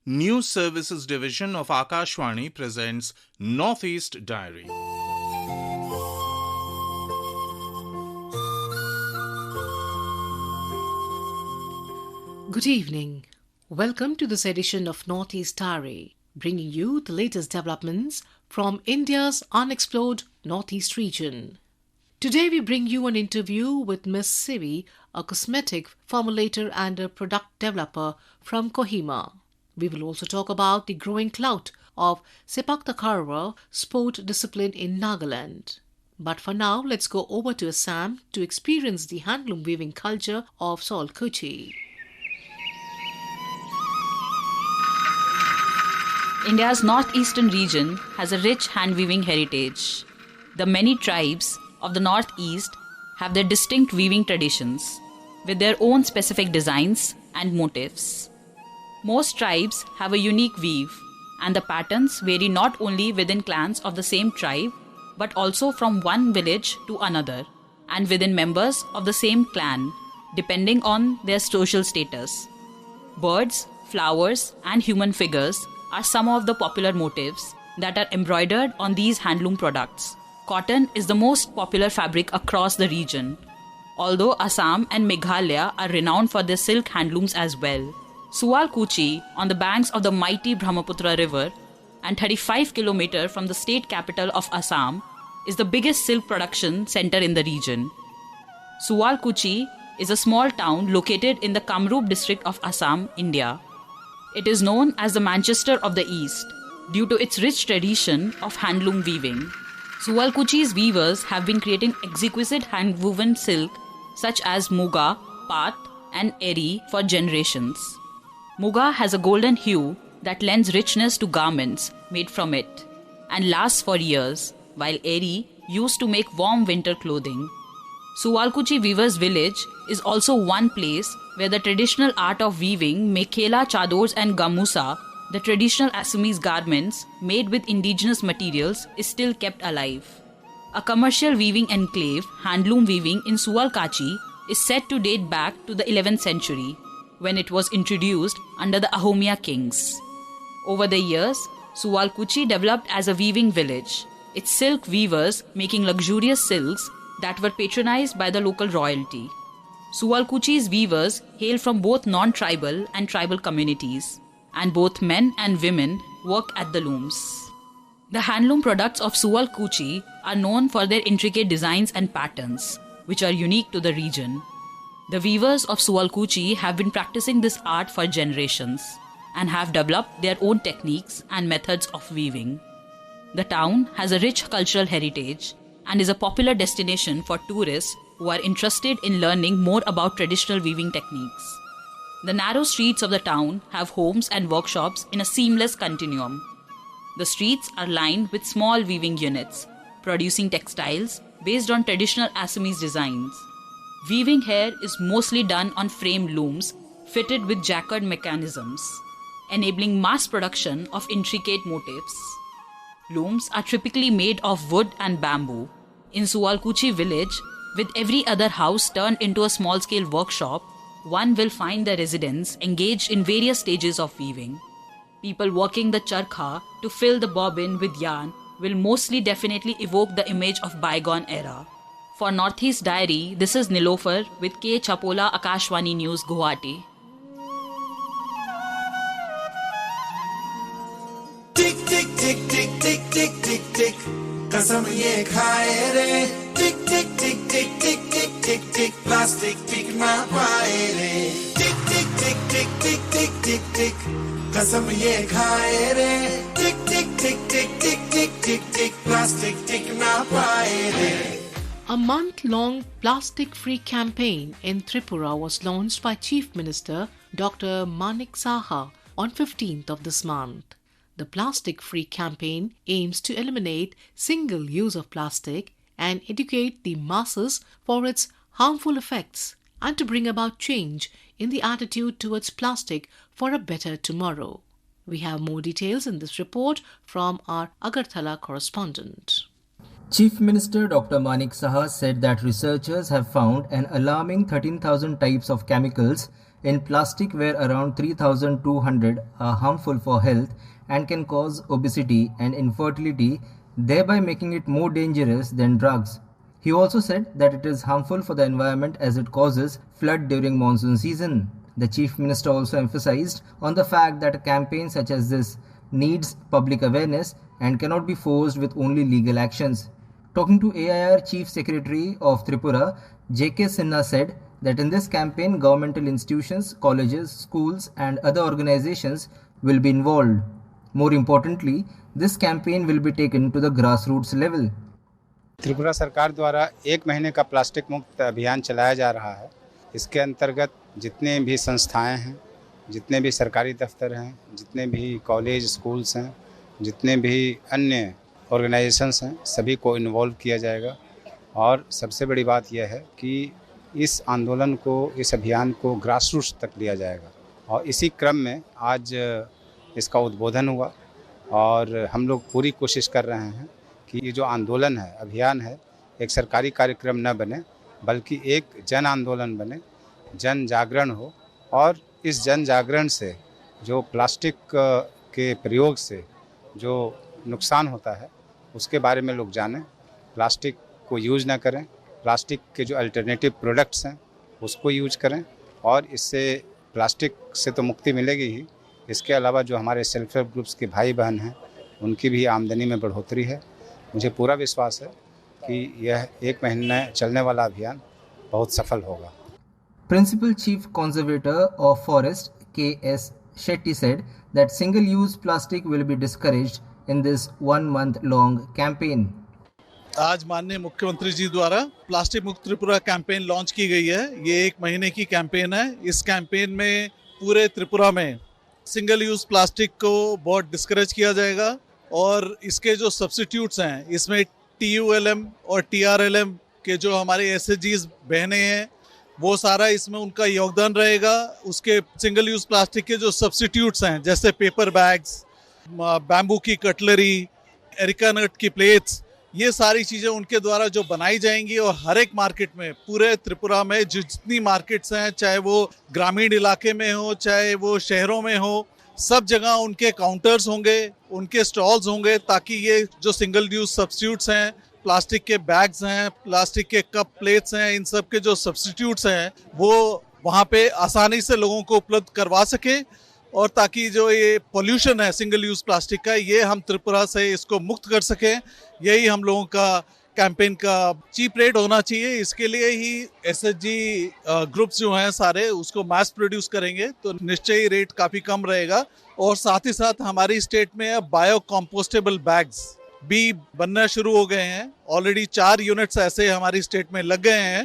News Services Division of Akashvani presents Northeast Diary. Good evening. Welcome to this edition of Northeast Diary, bringing you the latest developments from India's unexplored Northeast region. Today we bring you an interview with Ms. Sivi, a cosmetic formulator and a product developer from Kohima. We will also talk about the growing clout of Sepak Takraw sport discipline in Nagaland. But for now, let's go over to Assam to experience the handloom weaving culture of Sualkuchi. India's northeastern region has a rich hand-weaving heritage. The many tribes of the northeast have their distinct weaving traditions, with their own specific designs and motifs. Most tribes have a unique weave, and the patterns vary not only within clans of the same tribe, but also from one village to another, and within members of the same clan, depending on their social status. Birds, flowers, and human figures are some of the popular motifs that are embroidered on these handloom products. Cotton is the most popular fabric across the region, although Assam and Meghalaya are renowned for their silk handlooms as well. Sualkuchi, on the banks of the mighty Brahmaputra river and 35 km from the state capital of Assam, is the biggest silk production center in the region. Sualkuchi is a small town located in the Kamrup district of Assam, India. It is known as the Manchester of the East due to its rich tradition of handloom weaving. Sualkuchi's weavers have been creating exquisite hand-woven silk such as Muga, Path, and Eri for generations. Muga has a golden hue that lends richness to garments made from it and lasts for years, while Eri used to make warm winter clothing. Sualkuchi Weavers Village is also one place where the traditional art of weaving mekhela, chadors and gamusa, the traditional Assamese garments made with indigenous materials, is still kept alive. A commercial weaving enclave, handloom weaving in Sualkuchi, is said to date back to the 11th century, when it was introduced under the Ahomia kings. Over the years, Sualkuchi developed as a weaving village, its silk weavers making luxurious silks that were patronized by the local royalty. Sualkuchi's weavers hail from both non-tribal and tribal communities, and both men and women work at the looms. The handloom products of Sualkuchi are known for their intricate designs and patterns, which are unique to the region. The weavers of Sualkuchi have been practicing this art for generations and have developed their own techniques and methods of weaving. The town has a rich cultural heritage and is a popular destination for tourists who are interested in learning more about traditional weaving techniques. The narrow streets of the town have homes and workshops in a seamless continuum. The streets are lined with small weaving units, producing textiles based on traditional Assamese designs. Weaving here is mostly done on frame looms fitted with jacquard mechanisms, enabling mass production of intricate motifs. Looms are typically made of wood and bamboo. In Sualkuchi village, with every other house turned into a small-scale workshop, one will find the residents engaged in various stages of weaving. People working the charkha to fill the bobbin with yarn will mostly definitely evoke the image of bygone era. For Northeast Diary, this is Nilofer with K. Chapola, Akashvani News, Guwahati. Tick tick tick tick tick tick tick tick, कसम ये खाए रे. Tick tick tick tick tick tick tick tick, plastic tick ना पाए रे. Tick tick tick tick tick tick tick tick, कसम ये खाए रे. Tick tick tick tick tick tick tick tick, plastic tick ना पाए रे. A month-long plastic-free campaign in Tripura was launched by Chief Minister Dr. Manik Saha on 15th of this month. The plastic-free campaign aims to eliminate single use of plastic and educate the masses for its harmful effects and to bring about change in the attitude towards plastic for a better tomorrow. We have more details in this report from our Agartala correspondent. Chief Minister Dr. Manik Saha said that researchers have found an alarming 13,000 types of chemicals in plastic where around 3,200 are harmful for health and can cause obesity and infertility, thereby making it more dangerous than drugs. He also said that it is harmful for the environment as it causes flood during monsoon season. The Chief Minister also emphasized on the fact that a campaign such as this needs public awareness and cannot be forced with only legal actions. Talking to AIR Chief Secretary of Tripura, J.K. Sinha said that in this campaign, governmental institutions, colleges, schools and other organizations will be involved. More importantly, this campaign will be taken to the grassroots level. Tripura सरकार द्वारा 1 महीने का plastic मुक्त अभियान चलाया जा रहा है। इसके अंतर्गत जितने भी संस्थाएं हैं, जितने भी सरकारी दफ्तर हैं, जितने भी कॉलेज स्कूल्स हैं, जितने भी अन्य ऑर्गेनाइजेशंस हैं, सभी को इन्वॉल्व किया जाएगा। और सबसे बड़ी बात यह है कि इस आंदोलन को, इस अभियान को ग्रास रूट्स तक लिया जाएगा। और इसी क्रम में आज इसका उद्बोधन हुआ और हम लोग पूरी कोशिश कर रहे हैं कि ये जो आंदोलन है, अभियान है, एक सरकारी कार्यक्रम न बने बल्कि एक जन आंदोलन बने, जन जागरण हो और इस जन जागरण से जो प्लास्टिक के प्रयोग से जो नुकसान होता है उसके बारे में लोग जानें, प्लास्टिक को यूज़ ना करें, प्लास्टिक के जो अल्टरनेटिव प्रोडक्ट्स हैं उसको यूज करें और इससे प्लास्टिक से तो मुक्ति मिलेगी ही, इसके अलावा जो हमारे सेल्फ हेल्प ग्रुप्स के भाई बहन हैं उनकी भी आमदनी में बढ़ोतरी है। मुझे पूरा विश्वास है कि यह 1 महीने चलने वाला अभियान बहुत सफल होगा। Principal Chief Conservator of Forest K.S. Shetty said that single-use plastic will be discouraged in this 1-month-long campaign. आज माननीय मुख्यमंत्री जी द्वारा प्लास्टिक मुक्त त्रिपुरा कैंपेन लॉन्च की गई है। ये 1 महीने की कैंपेन है। इस कैंपेन में पूरे त्रिपुरा में सिंगल यूज प्लास्टिक को बहुत डिस्करेज किया जाएगा और इसके जो सब्स्टिट्यूट्स हैं, इसमें TULM और TRLM के जो हमारे SHGs बहनें हैं वो सारा इसमें उनका योगदान रहेगा। उसके सिंगल यूज प्लास्टिक के जो सब्स्टिट्यूट्स हैं जैसे पेपर बैग्स, बैम्बू की कटलरी, एरिका नट की प्लेट्स, ये सारी चीज़ें उनके द्वारा जो बनाई जाएंगी और हर एक मार्केट में, पूरे त्रिपुरा में जितनी मार्केट्स हैं, चाहे वो ग्रामीण इलाके में हो चाहे वो शहरों में हो, सब जगह उनके काउंटर्स होंगे, उनके स्टॉल्स होंगे ताकि ये जो सिंगल यूज सब्स्टिट्यूट्स हैं, प्लास्टिक के बैग्स हैं, प्लास्टिक के कप प्लेट्स हैं, इन सब के जो सब्स्टिट्यूट्स हैं वो वहाँ पे आसानी से लोगों को उपलब्ध करवा सके और ताकि जो ये पोल्यूशन है सिंगल यूज प्लास्टिक का, ये हम त्रिपुरा से इसको मुक्त कर सकें। यही हम लोगों का कैंपेन का चीप रेट होना चाहिए। इसके लिए ही SHG ग्रुप्स जो हैं सारे उसको मास प्रोड्यूस करेंगे तो निश्चय ही रेट काफ़ी कम रहेगा। और साथ ही साथ हमारी स्टेट में अब बायो कंपोस्टेबल बैग्स भी बनना शुरू हो गए हैं। ऑलरेडी 4 यूनिट्स ऐसे हमारी स्टेट में लग गए हैं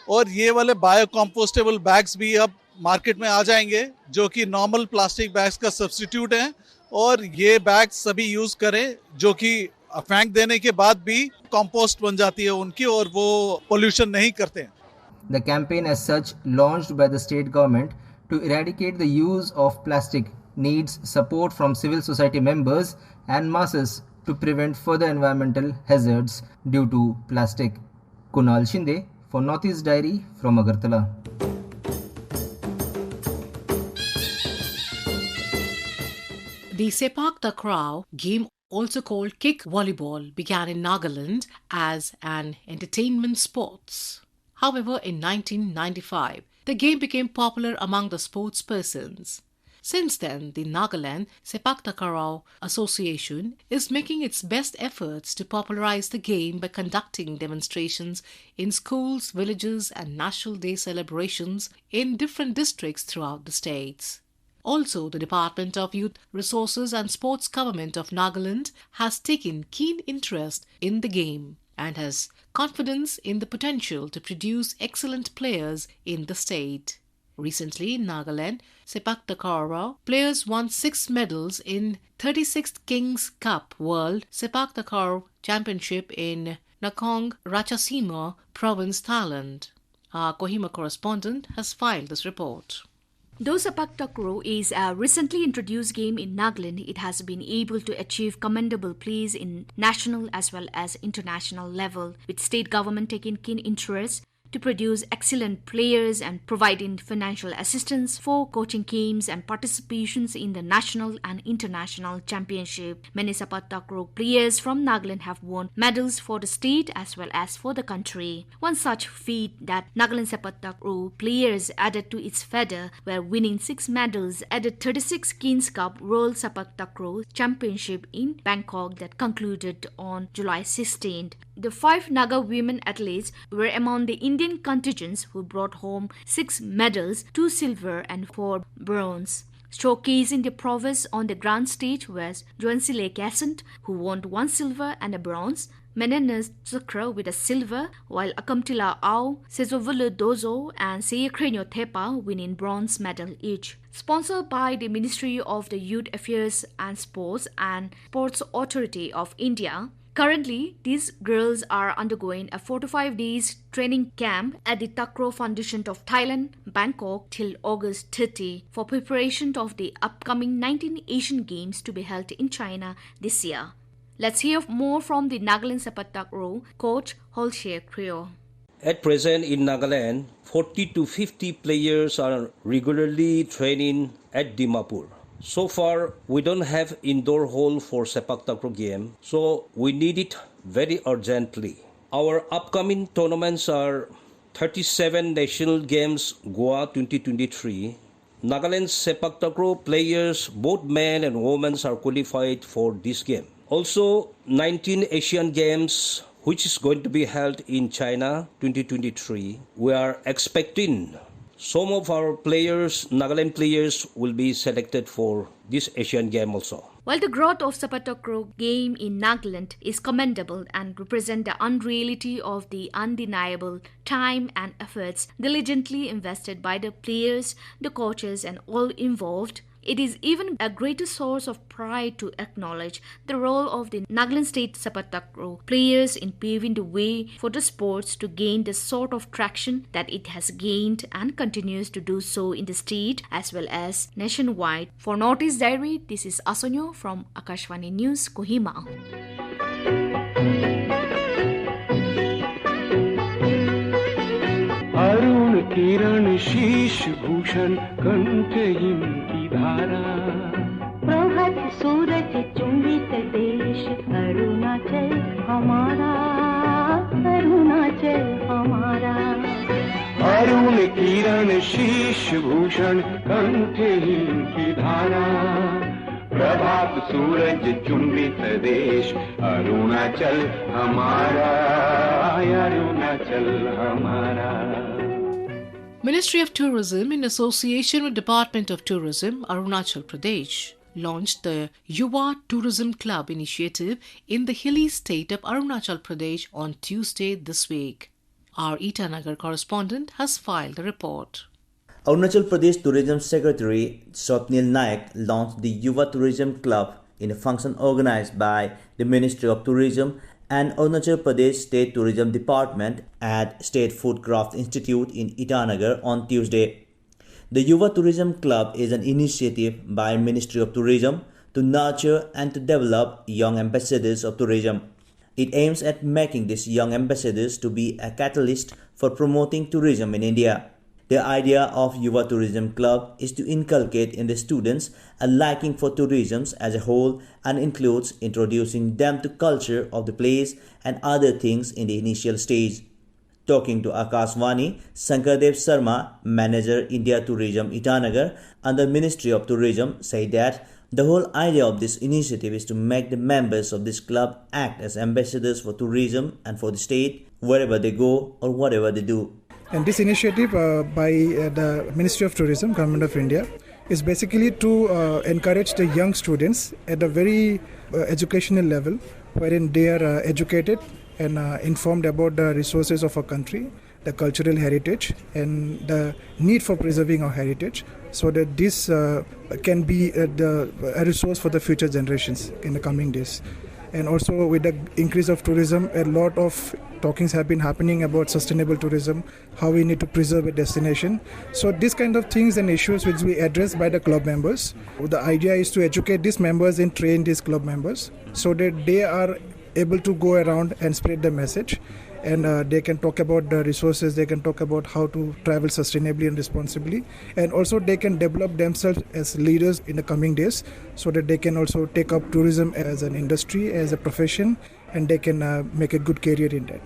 और ये वाले बायो कंपोस्टेबल बैग्स भी अब मार्केट में आ जाएंगे जो कि नॉर्मल प्लास्टिक बैग्स का सब्स्टिट्यूट हैं और ये बैग सभी यूज़ करें जो कि फेंक देने के बाद भी कंपोस्ट बन जाती है उनकी और वो पोल्यूशन नहीं करते हैं। The campaign as such launched by the state government to eradicate the use of plastic needs support from civil society members and masses to prevent further environmental hazards due to plastic. Kunal Shinde for Northeast Diary from Agartala. The Sepak Takraw game, also called kick volleyball, began in Nagaland as an entertainment sports. However, in 1995, the game became popular among the sports persons. Since then, the Nagaland Sepak Takraw Association is making its best efforts to popularize the game by conducting demonstrations in schools, villages and National Day celebrations in different districts throughout the states. Also, the Department of Youth Resources and Sports Government of Nagaland has taken keen interest in the game and has confidence in the potential to produce excellent players in the state. Recently, in Nagaland Sepak Takraw players won 6 medals in 36th Kings Cup World Sepak Takraw Championship in Nakhon Ratchasima Province, Thailand. Our Kohima correspondent has filed this report. Though Sepak Takraw is a recently introduced game in Nagaland, it has been able to achieve commendable plays in national as well as international level, with state government taking keen interest to produce excellent players and providing financial assistance for coaching games and participations in the national and international championship. Many sepak takraw players from Nagaland have won medals for the state as well as for the country. One such feat that Nagaland sepak takraw players added to its feather were winning 6 medals at the 36th Kings Cup World Sepak Takraw Championship in Bangkok that concluded on July 16th. The 5 Naga women athletes were among the Indian contingents who brought home 6 medals, 2 silver and 4 bronze. Showcasing the prowess on the grand stage was Joansile Kassant, who won 1 silver and a bronze, Menenas Chakra with a silver, while Akamtila Au, Sezovulu Dozo and Seyekrenyo Thepa winning bronze medal each. Sponsored by the Ministry of the Youth Affairs and Sports Authority of India, currently, these girls are undergoing a 4 to 5 days training camp at the Takraw Foundation of Thailand, Bangkok till August 30 for preparation of the upcoming 19 Asian Games to be held in China this year. Let's hear more from the Nagaland sepak takraw coach Holshek Creo. At present in Nagaland, 40 to 50 players are regularly training at Dimapur. So far, we don't have indoor hall for sepak takraw game, so we need it very urgently. Our upcoming tournaments are 37 National Games Goa 2023. Nagaland sepak takraw players, both men and women, are qualified for this game. Also, 19 Asian Games, which is going to be held in China 2023. We are expecting some of our players, Nagaland players, will be selected for this Asian game also. While the growth of sepak takraw game in Nagaland is commendable and represent the unreality of the undeniable time and efforts diligently invested by the players, the coaches and all involved, it is even a greater source of pride to acknowledge the role of the Nagaland State sepak takraw players in paving the way for the sports to gain the sort of traction that it has gained and continues to do so in the state as well as nationwide. For Northeast Diary, this is Asonyo from Akashvani News, Kohima. Arun किरण शीश भूषण कंठ इनकी धारा प्रभात सूरज चुंबित देश अरुणाचल हमारा अरुणाचल हमारा अरुण किरण शीश भूषण कंठ इनकी धारा प्रभात सूरज चुंबित देश अरुणाचल हमारा अरुणाचल हमारा. Ministry of Tourism, in association with Department of Tourism, Arunachal Pradesh, launched the Yuva Tourism Club initiative in the hilly state of Arunachal Pradesh on Tuesday this week. Our Itanagar correspondent has filed a report. Arunachal Pradesh Tourism Secretary Swapnil Naik launched the Yuva Tourism Club in a function organized by the Ministry of Tourism and Arunachal Pradesh State Tourism Department at State Foodcraft Institute in Itanagar on Tuesday. The Yuva Tourism Club is an initiative by Ministry of Tourism to nurture and to develop young ambassadors of tourism. It aims at making these young ambassadors to be a catalyst for promoting tourism in India. The idea of Yuva Tourism Club is to inculcate in the students a liking for tourism as a whole and includes introducing them to culture of the place and other things in the initial stage. Talking to Akashvani, Sankardev Sharma, Manager India Tourism Itanagar under Ministry of Tourism, said that the whole idea of this initiative is to make the members of this club act as ambassadors for tourism and for the state wherever they go or whatever they do. And this initiative by the Ministry of Tourism, Government of India, is basically to encourage the young students at a very educational level, wherein they are educated and informed about the resources of our country, the cultural heritage, and the need for preserving our heritage, so that this can be a resource for the future generations in the coming days. And also with the increase of tourism, a lot of talkings have been happening about sustainable tourism, how we need to preserve a destination. So these kind of things and issues which we address by the club members. The idea is to educate these members and train these club members so that they are able to go around and spread the message. and they can talk about the resources, they can talk about how to travel sustainably and responsibly, and also they can develop themselves as leaders in the coming days so that they can also take up tourism as an industry, as a profession, and they can make a good career in that.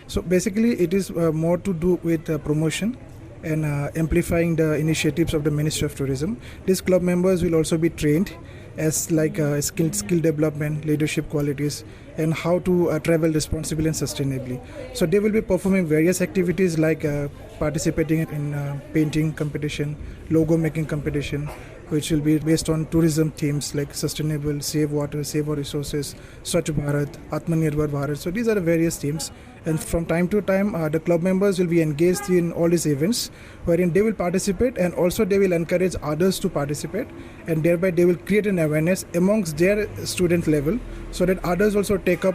So basically it is more to do with promotion and amplifying the initiatives of the Ministry of Tourism. These club members will also be trained as like skill development, leadership qualities, and how to travel responsibly and sustainably. So they will be performing various activities like participating in painting competition, logo making competition, which will be based on tourism themes like sustainable, save water, save our resources, Swachh Bharat, Atmanirbhar Bharat. So these are the various themes. And from time to time, the club members will be engaged in all these events wherein they will participate, and also they will encourage others to participate, and thereby they will create an awareness amongst their student level so that others also take up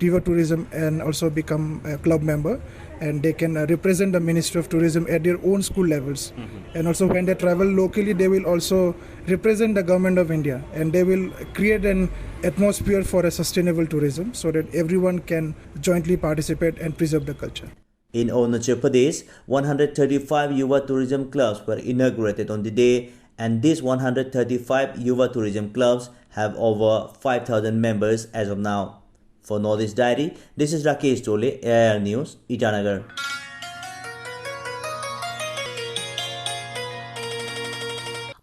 river tourism and also become a club member, and they can represent the Ministry of Tourism at their own school levels. And also when they travel locally, they will also represent the government of India, and they will create an atmosphere for a sustainable tourism so that everyone can jointly participate and preserve the culture. In Arunachal Pradesh, 135 Yuva tourism clubs were inaugurated on the day, and these 135 Yuva tourism clubs have over 5,000 members as of now. For Northeast Diary, this is Rakesh Dole, AIR News, Itanagar.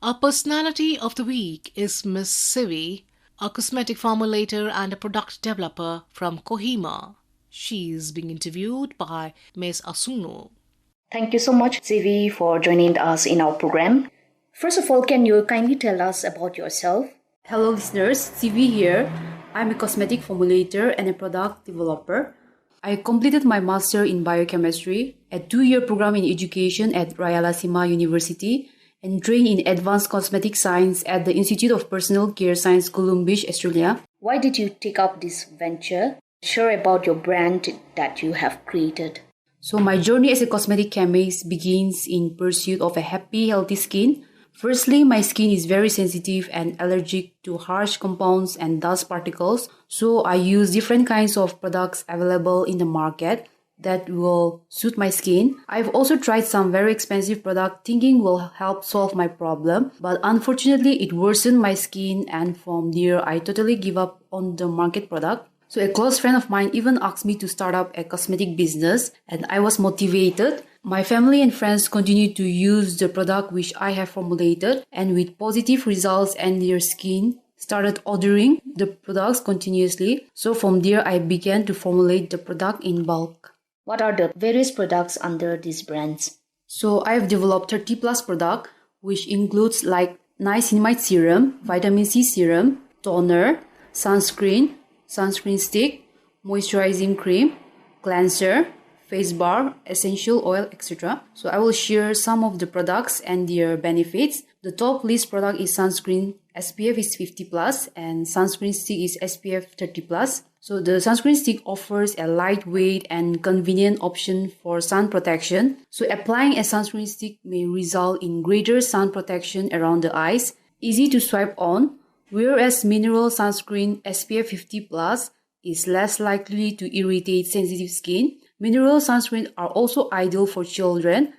Our personality of the week is Miss Sivi, a cosmetic formulator and a product developer from Kohima. She is being interviewed by Ms. Asuno. Thank you so much, Sivi, for joining us in our program. First of all, can you kindly tell us about yourself? Hello listeners, Sivi here. I'm a cosmetic formulator and a product developer. I completed my master in biochemistry, a 2-year program in education at Rayalaseema University, and trained in advanced cosmetic science at the Institute of Personal Care Science, Columbus, Australia. Why did you take up this venture? Share about your brand that you have created. So my journey as a cosmetic chemist begins in pursuit of a happy, healthy skin. Firstly, my skin is very sensitive and allergic to harsh compounds and dust particles, so I use different kinds of products available in the market that will suit my skin. I've also tried some very expensive product thinking will help solve my problem, but unfortunately it worsened my skin, and from there I totally give up on the market product. So a close friend of mine even asked me to start up a cosmetic business, and I was motivated. My family and friends continued to use the product which I have formulated, and with positive results, and their skin started ordering the products continuously. So from there I began to formulate the product in bulk. What are the various products under these brands? So I have developed 30 plus products, which includes like niacinamide serum, vitamin C serum, toner, sunscreen stick, moisturizing cream, cleanser, face bar, essential oil, etc. So I will share some of the products and their benefits. The top list product is sunscreen. SPF is 50 plus and sunscreen stick is SPF 30 plus. So the sunscreen stick offers a lightweight and convenient option for sun protection. So applying a sunscreen stick may result in greater sun protection around the eyes, easy to swipe on, whereas mineral sunscreen SPF 50 plus is less likely to irritate sensitive skin. Mineral sunscreen are also ideal for children,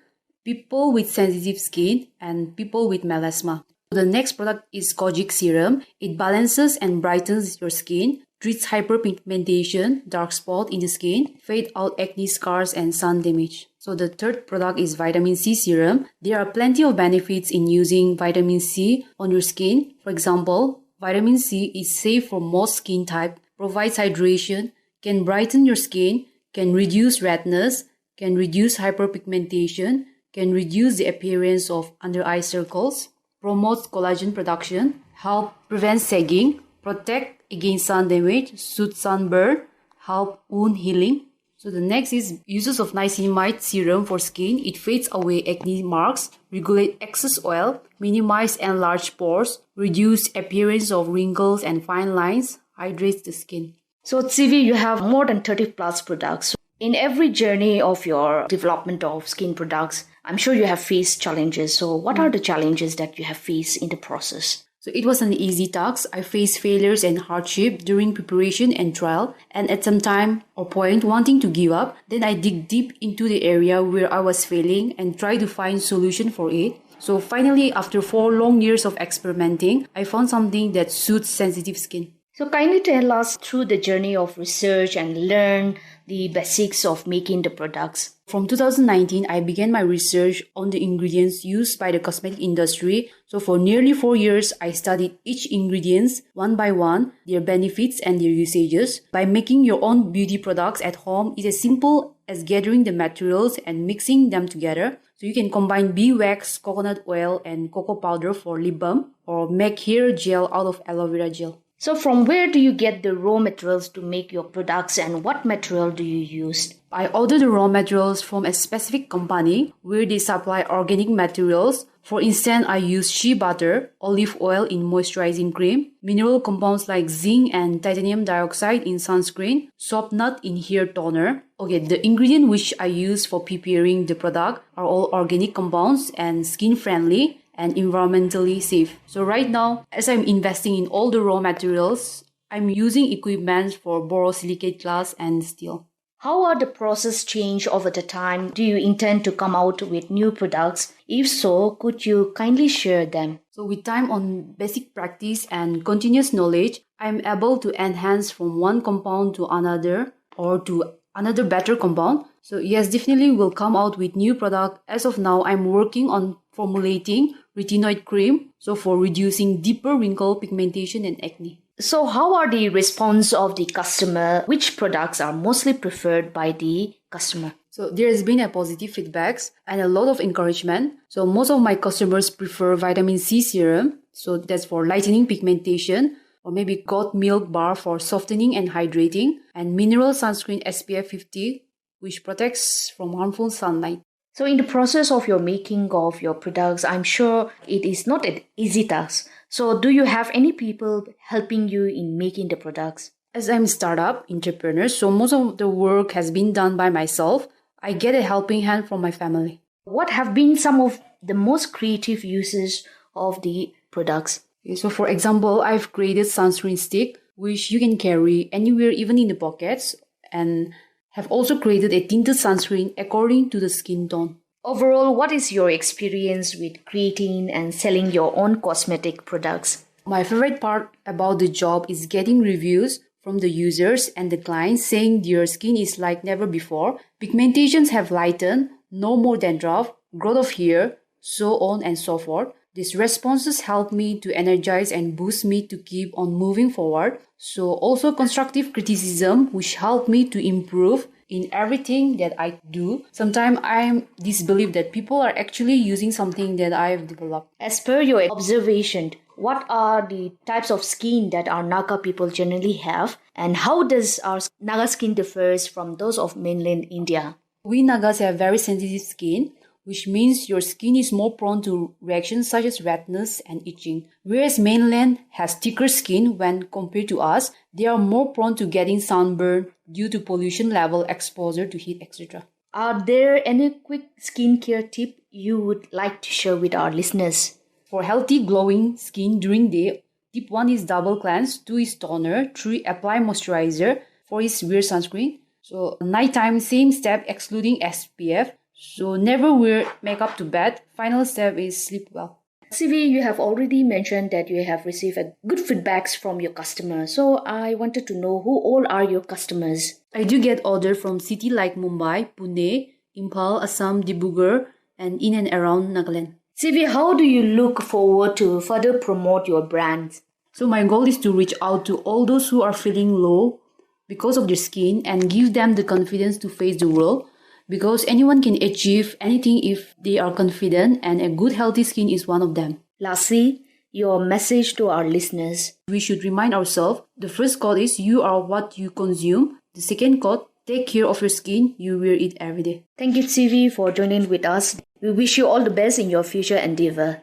people with sensitive skin, and people with melasma. The next product is Kojic Serum. It balances and brightens your skin, treats hyperpigmentation, dark spot in the skin, fade out acne scars and sun damage. So the third product is Vitamin C Serum. There are plenty of benefits in using vitamin C on your skin. For example, vitamin C is safe for most skin type, provides hydration, can brighten your skin, can reduce redness, can reduce hyperpigmentation, can reduce the appearance of under eye circles, promotes collagen production, help prevent sagging, protect against sun damage, soothe sunburn, help wound healing. So the next is uses of niacinamide serum for skin. It fades away acne marks, regulate excess oil, minimize enlarged pores, reduce appearance of wrinkles and fine lines, hydrates the skin. So Sivi, you have more than 30 plus products. In every journey of your development of skin products, I'm sure you have faced challenges. So what are the challenges that you have faced in the process? So it was an easy task. I faced failures and hardship during preparation and trial, and at some time or point wanting to give up, then I dig deep into the area where I was failing and try to find solution for it. So finally, after 4 long years of experimenting, I found something that suits sensitive skin. So kindly tell us through the journey of research and learn the basics of making the products. From 2019, I began my research on the ingredients used by the cosmetic industry. So for nearly 4 years, I studied each ingredients one by one, their benefits and their usages. By making your own beauty products at home, it is as simple as gathering the materials and mixing them together. So you can combine bee wax, coconut oil and cocoa powder for lip balm, or make hair gel out of aloe vera gel. So from where do you get the raw materials to make your products, and what material do you use? I order the raw materials from a specific company where they supply organic materials. For instance, I use shea butter, olive oil in moisturizing cream, mineral compounds like zinc and titanium dioxide in sunscreen, soap nut in hair toner. Okay, the ingredients which I use for preparing the product are all organic compounds and skin friendly and environmentally safe. So right now, as I'm investing in all the raw materials, I'm using equipment for borosilicate glass and steel. How are the process changed over the time? Do you intend to come out with new products? If so, could you kindly share them? So with time on basic practice and continuous knowledge, I'm able to enhance from one compound to another or to another better compound. So yes, definitely will come out with new product. As of now, I'm working on formulating retinoid cream, so for reducing deeper wrinkle, pigmentation and acne. So how are the response of the customer? Which products are mostly preferred by the customer? So there has been a positive feedbacks and a lot of encouragement. So most of my customers prefer vitamin C serum. So that's for lightening pigmentation, or maybe goat milk bar for softening and hydrating, and mineral sunscreen SPF 50, which protects from harmful sunlight. So in the process of your making of your products, I'm sure it is not an easy task. So do you have any people helping you in making the products? As I'm a startup entrepreneur, so most of the work has been done by myself. I get a helping hand from my family. What have been some of the most creative uses of the products? So for example, I've created sunscreen stick, which you can carry anywhere, even in the pockets, and have also created a tinted sunscreen according to the skin tone. Overall, what is your experience with creating and selling your own cosmetic products? My favorite part about the job is getting reviews from the users and the clients saying their skin is like never before. Pigmentations have lightened, no more dandruff, growth of hair, so on and so forth. These responses help me to energize and boost me to keep on moving forward. So also constructive criticism, which help me to improve in everything that I do. Sometimes I'm disbelief that people are actually using something that I've developed. As per your observation, what are the types of skin that our Naga people generally have, and how does our Naga skin differs from those of mainland India? We Nagas have very sensitive skin, which means your skin is more prone to reactions such as redness and itching. Whereas mainland has thicker skin when compared to us, they are more prone to getting sunburn due to pollution level, exposure to heat, etc. Are there any quick skincare tip you would like to share with our listeners? For healthy glowing skin during day, tip 1 is double cleanse, 2 is toner, 3 apply moisturizer, 4 is wear sunscreen. So nighttime, same step excluding SPF. So never wear makeup to bed. Final step is sleep well. CV, you have already mentioned that you have received good feedbacks from your customers. So I wanted to know who all are your customers. I do get orders from cities like Mumbai, Pune, Imphal, Assam, Dibrugarh, and in and around Nagaland. CV, how do you look forward to further promote your brand? So my goal is to reach out to all those who are feeling low because of their skin and give them the confidence to face the world. Because anyone can achieve anything if they are confident, and a good healthy skin is one of them. Lastly, your message to our listeners. We should remind ourselves, the first quote is, you are what you consume. The second quote, take care of your skin, you wear it every day. Thank you, CV, for joining with us. We wish you all the best in your future endeavor.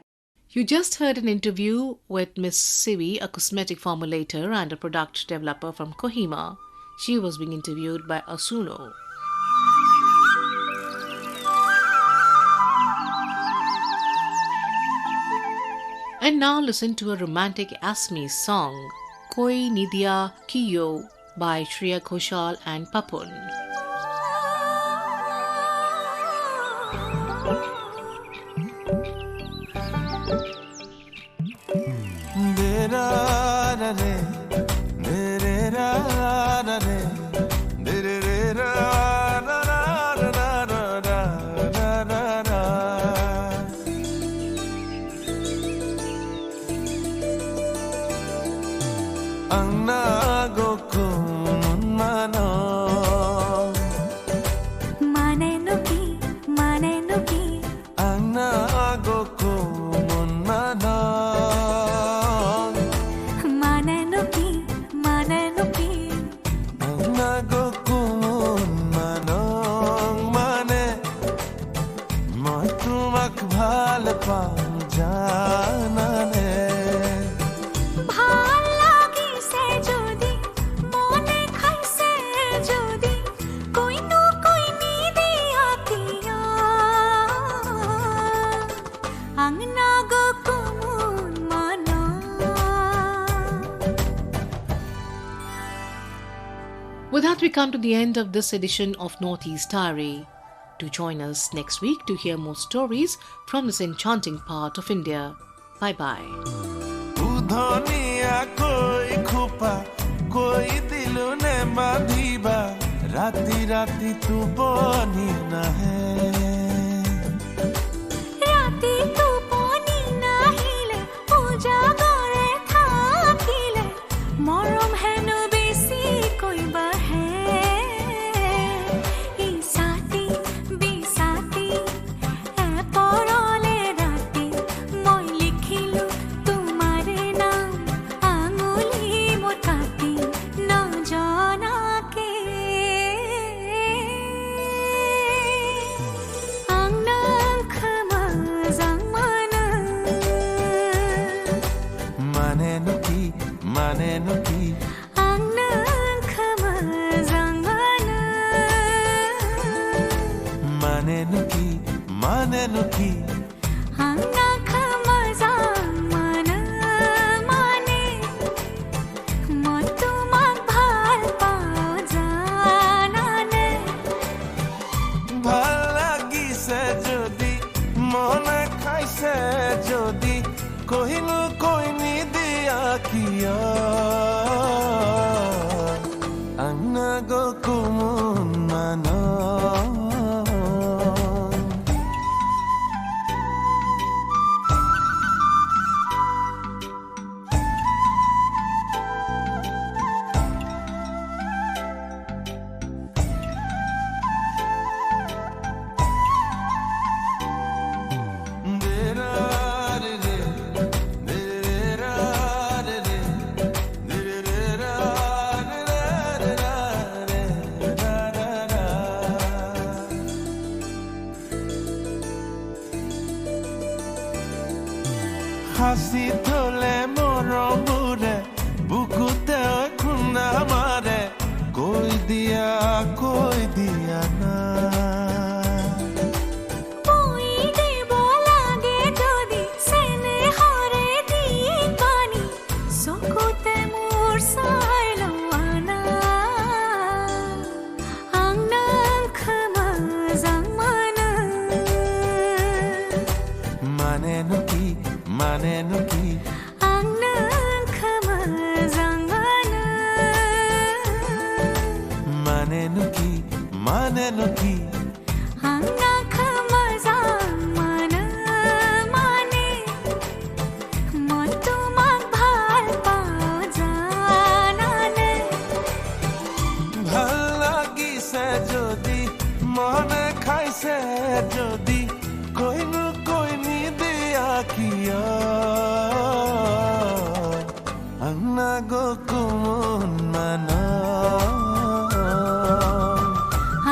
You just heard an interview with Miss Sivi, a cosmetic formulator and a product developer from Kohima. She was being interviewed by Asuno. And now listen to a romantic Asmi song, Koi Nidia Kiyo by Shreya Ghoshal and Papun. With that, we come to the end of this edition of Northeast Diary. Do join us next week to hear more stories from this enchanting part of India. Bye-bye. Hasi thole morobure bukute khuna mare koi diya na koi de bolage jodi sene hore di pani sokote mor sailo ana angnan khama zamana mane nuki angnan khama zamana mane nuki angnan khama zamana mane mon tumak bhal pa janane bhal lagi se jodi mone khai se jodi koi ni diya kiya anna go kumun mana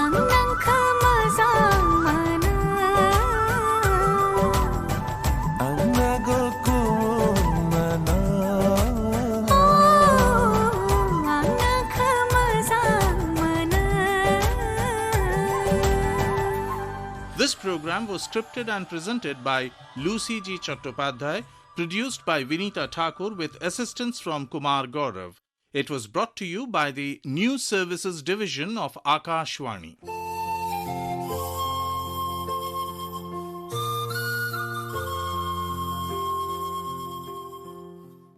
angnan khama zamana anna go kumun mana angnan khama zamana. This program was scripted and presented by Lucy G. Chattopadhyay, Produced by Vinita Thakur with assistance from Kumar Gaurav. It was brought to you by the News Services Division of Akashvani.